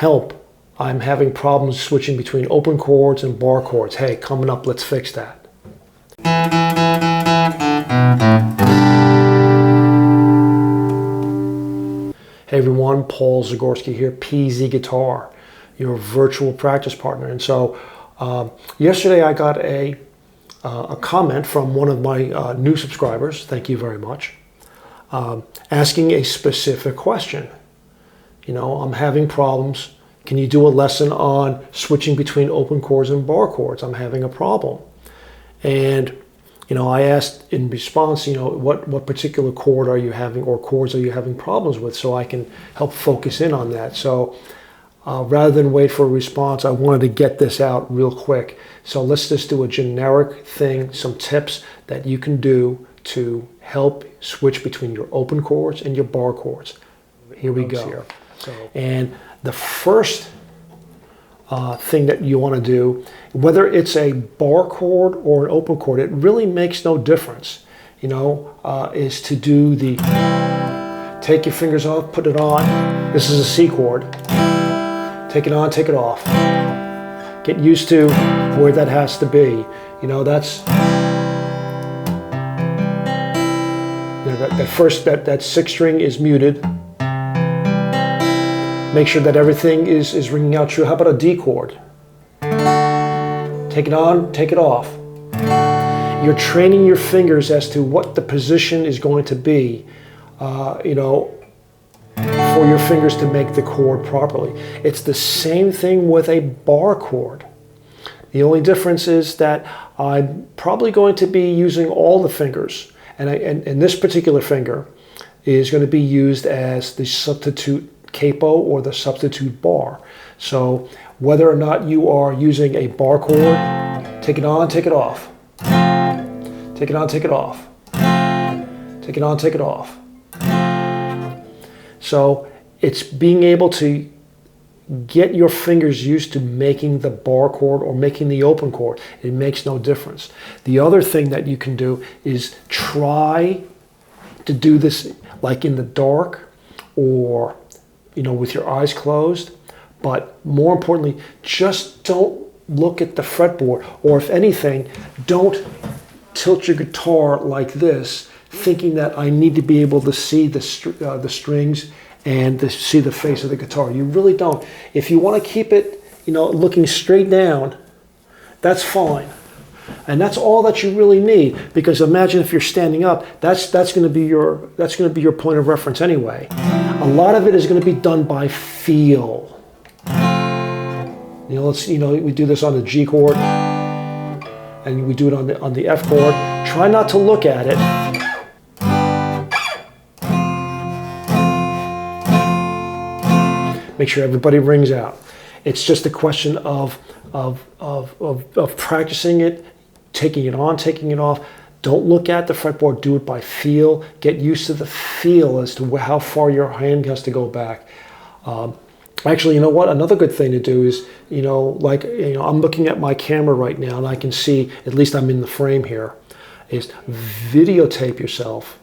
help, I'm having problems switching between open chords and bar chords. Hey, coming up, let's fix that. Hey everyone, Paul Zagorski here, PZ Guitar, your virtual practice partner. And so yesterday I got a comment from one of my new subscribers, thank you very much, asking a specific question. You know, I'm having problems. Can you do a lesson on switching between open chords and bar chords? I'm having a problem. And you know, I asked in response, you know, what particular chord are you having or chords are you having problems with, so I can help focus in on that. So rather than wait for a response, I wanted to get this out real quick. So let's just do a generic thing, some tips that you can do to help switch between your open chords and your bar chords. Here we go. And the first thing that you want to do, whether it's a bar chord or an open chord, it really makes no difference, you know, is to do the, take your fingers off, put it on. This is a C chord. Take it on, take it off. Get used to where that has to be. You know, that's, you know, that sixth string is muted. Make sure that everything is ringing out true. How about a D chord? Take it on, take it off. You're training your fingers as to what the position is going to be, you know, for your fingers to make the chord properly. It's the same thing with a bar chord. The only difference is that I'm probably going to be using all the fingers, and this particular finger is going to be used as the substitute capo or the substitute bar. So whether or not you are using a bar chord, take it on, take it off. Take it on, take it off. Take it on, take it off. So it's being able to get your fingers used to making the bar chord or making the open chord. It makes no difference. The other thing that you can do is try to do this like in the dark, or you know, with your eyes closed, but more importantly, just don't look at the fretboard, or if anything, don't tilt your guitar like this, thinking that I need to be able to see the strings and to see the face of the guitar. You really don't. If you want to keep it, you know, looking straight down, that's fine. And that's all that you really need, because imagine if you're standing up, that's going to be your point of reference anyway. A lot of it is going to be done by feel. You know, we do this on the G chord, and we do it on the F chord. Try not to look at it. Make sure everybody rings out. It's just a question of practicing it, taking it on, taking it off. Don't look at the fretboard, do it by feel. Get used to the feel as to how far your hand has to go back. Actually, you know what? Another good thing to do is, you know, like, you know, I'm looking at my camera right now and I can see, at least I'm in the frame here, is videotape yourself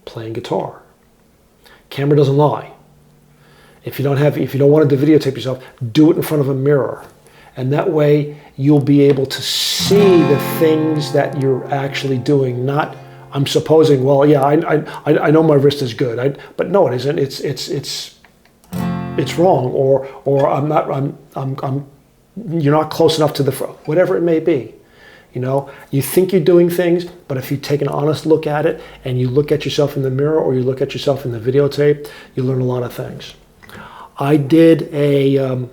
playing guitar. Camera doesn't lie. If you don't want to videotape yourself, do it in front of a mirror. And that way you'll be able to see the things that you're actually doing. Not, I'm supposing, well, yeah, I know my wrist is good, but no, it isn't. It's wrong, or you're not close enough to the front, whatever it may be. You know, you think you're doing things, but if you take an honest look at it and you look at yourself in the mirror or you look at yourself in the videotape, you learn a lot of things. I did a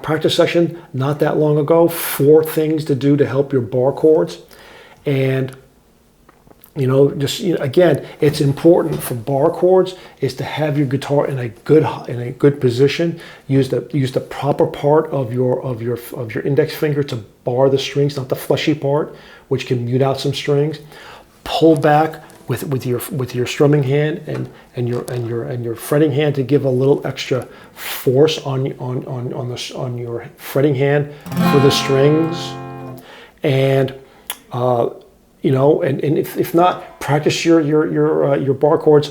practice session not that long ago, 4 things to do to help your bar chords. And you know, just, you know, again, it's important for bar chords is to have your guitar in a good position. Use the proper part of your index finger to bar the strings, not the fleshy part, which can mute out some strings. Pull back with your strumming hand and your fretting hand to give a little extra force on your fretting hand for the strings. And you know, and if not, practice your bar chords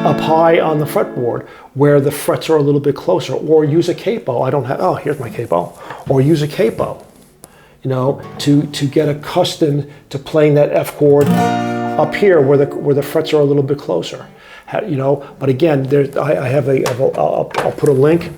up high on the fretboard where the frets are a little bit closer, or use a capo. I don't have, oh, here's my capo. Or use a capo, you know, to get accustomed to playing that F chord up here where the frets are a little bit closer. You know, but again, I'll put a link,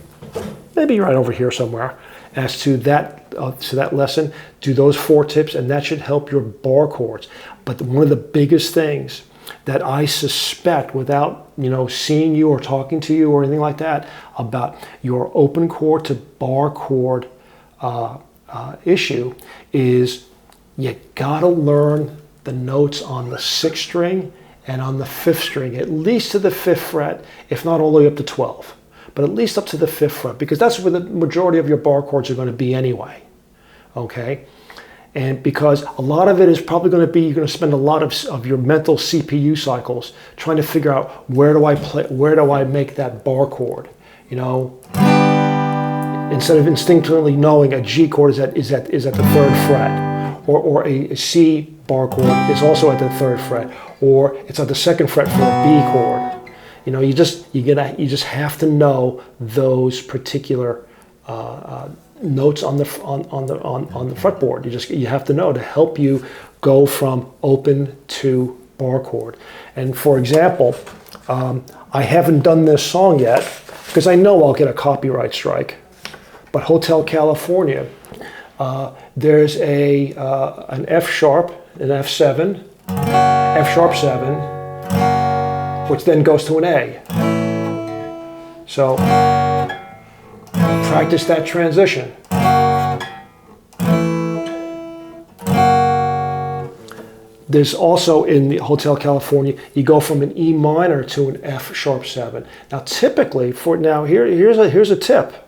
maybe right over here somewhere, as to that lesson. Do those 4 tips, and that should help your bar chords. But one of the biggest things that I suspect, without, you know, seeing you or talking to you or anything like that, about your open chord to bar chord issue is you gotta learn the notes on the 6th string and on the 5th string, at least to the 5th fret, if not all the way up to 12, but at least up to the 5th fret, because that's where the majority of your bar chords are going to be anyway, okay? And because a lot of it is probably going to be, you're going to spend a lot of your mental CPU cycles trying to figure out, where do I make that bar chord, you know? Instead of instinctively knowing a G chord is at the 3rd fret, or a C bar chord is also at the 3rd fret, or it's at the 2nd fret for a B chord. You know, you just have to know those particular notes on the fretboard. You have to know to help you go from open to bar chord. And for example, I haven't done this song yet because I know I'll get a copyright strike. But Hotel California, there's an F sharp, an F7, F sharp 7, which then goes to an A. So practice that transition. There's also in the Hotel California, you go from an E minor to an F sharp 7. Now typically, here's a tip,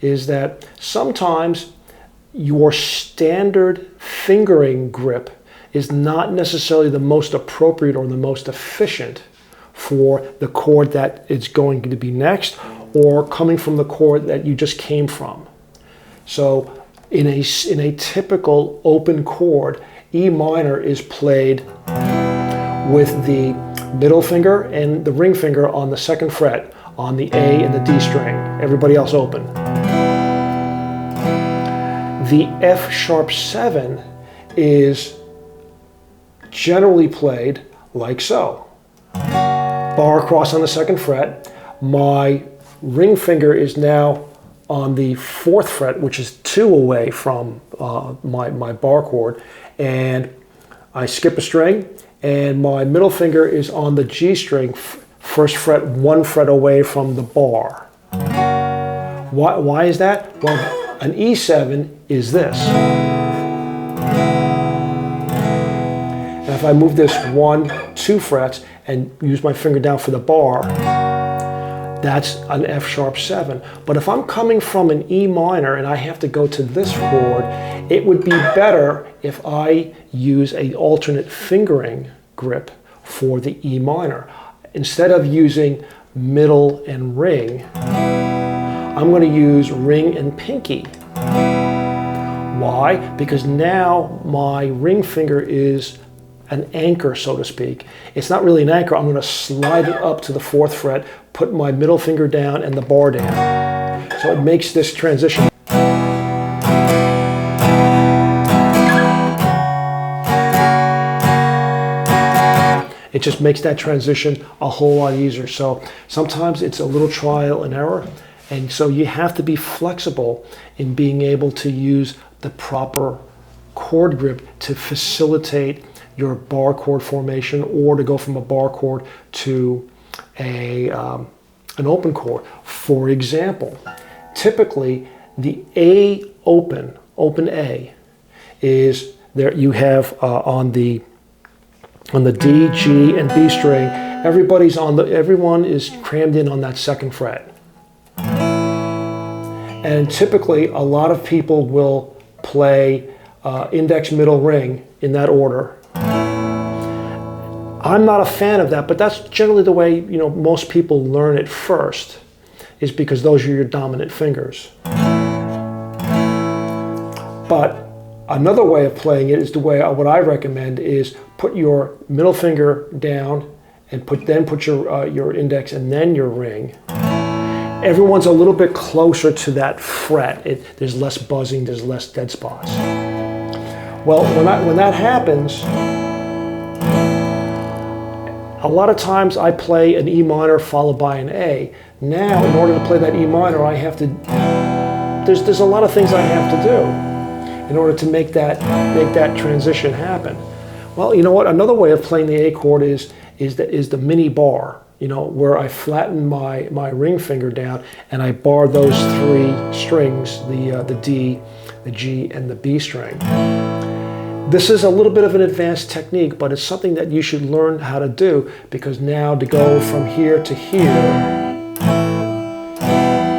is that sometimes your standard fingering grip is not necessarily the most appropriate or the most efficient for the chord that is going to be next, or coming from the chord that you just came from. So in a typical open chord, E minor is played with the middle finger and the ring finger on the 2nd fret on the A and the D string, everybody else open. The F sharp 7 is generally played like so. Bar across on the 2nd fret. My ring finger is now on the 4th fret, which is 2 away from my bar chord, and I skip a string, and my middle finger is on the G string, 1st fret, 1 fret away from the bar. Why is that? Well, an E7 is this. And if I move this 1, 2 frets and use my finger down for the bar, that's an F sharp 7. But if I'm coming from an E minor and I have to go to this chord, it would be better if I use an alternate fingering grip for the E minor. Instead of using middle and ring, I'm going to use ring and pinky. Why? Because now my ring finger is an anchor, so to speak. It's not really an anchor. I'm going to slide it up to the 4th fret, put my middle finger down and the bar down. So it makes this transition. It just makes that transition a whole lot easier. So sometimes it's a little trial and error. And so you have to be flexible in being able to use the proper chord grip to facilitate your bar chord formation, or to go from a bar chord to an open chord. For example, typically the A open A is there. You have on the D, G, and B string, everyone is crammed in on that 2nd fret. And typically, a lot of people will play index, middle, ring in that order. I'm not a fan of that, but that's generally the way most people learn it first, is because those are your dominant fingers. But another way of playing it is what I recommend is put your middle finger down and put your index and then your ring, everyone's a little bit closer to that fret. There's less buzzing, there's less dead spots. Well, when that happens, a lot of times I play an E minor followed by an A. Now, in order to play that E minor, I have to, there's a lot of things I have to do in order to make that transition happen. Well, you know what? Another way of playing the A chord is the mini bar, where I flatten my ring finger down and I bar those three strings, the D, the G, and the B string. This is a little bit of an advanced technique, but it's something that you should learn how to do, because now to go from here to here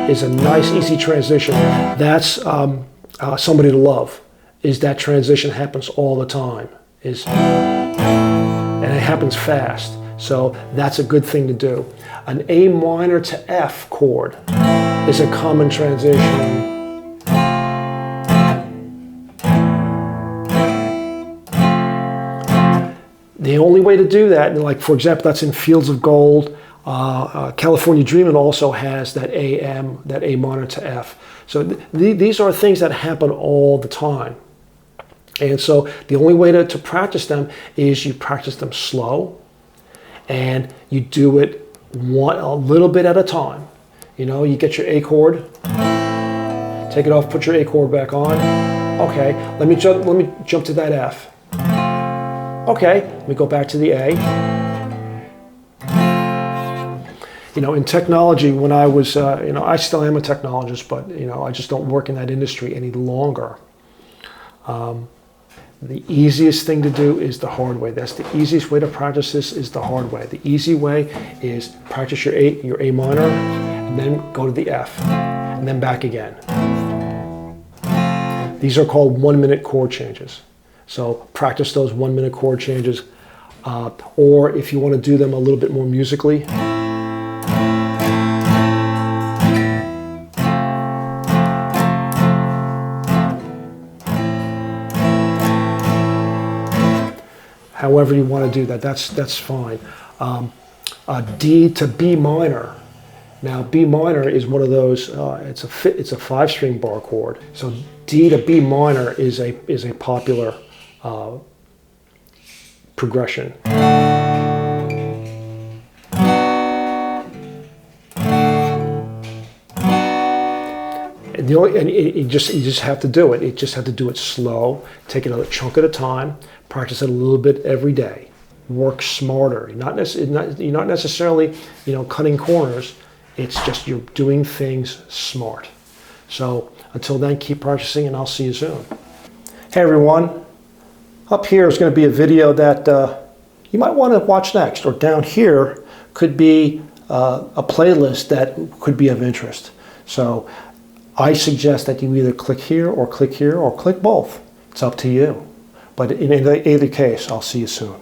is a nice, easy transition. That's Somebody to Love. Is that transition happens all the time. And it happens fast. So that's a good thing to do. An A minor to F chord is a common transition. The only way to do that, like for example, that's in Fields of Gold. California Dreamin' also has that A minor to F. So these are things that happen all the time. And so the only way to practice them is you practice them slow, and you do it a little bit at a time. You get your A chord, take it off, put your A chord back on. Okay, let me jump to that F. Okay, let me go back to the A. In technology, when I was, I still am a technologist, but I just don't work in that industry any longer. The easiest thing to do is the hard way. That's the easiest way to practice this, is the hard way. The easy way is practice your A minor, and then go to the F, and then back again. These are called 1-minute chord changes. So practice those 1-minute chord changes, or if you want to do them a little bit more musically, however you want to do that, that's fine. D to B minor. Now B minor is one of those. It's a 5-string bar chord. So D to B minor is a popular progression. And you just have to do it. You just have to do it slow. Take it a chunk at a time. Practice it a little bit every day. Work smarter. You're not necessarily cutting corners. It's just you're doing things smart. So until then, keep practicing, and I'll see you soon. Hey everyone. Up here is going to be a video that you might want to watch next, or down here could be a playlist that could be of interest. So I suggest that you either click here, or click both. It's up to you. But in either case, I'll see you soon.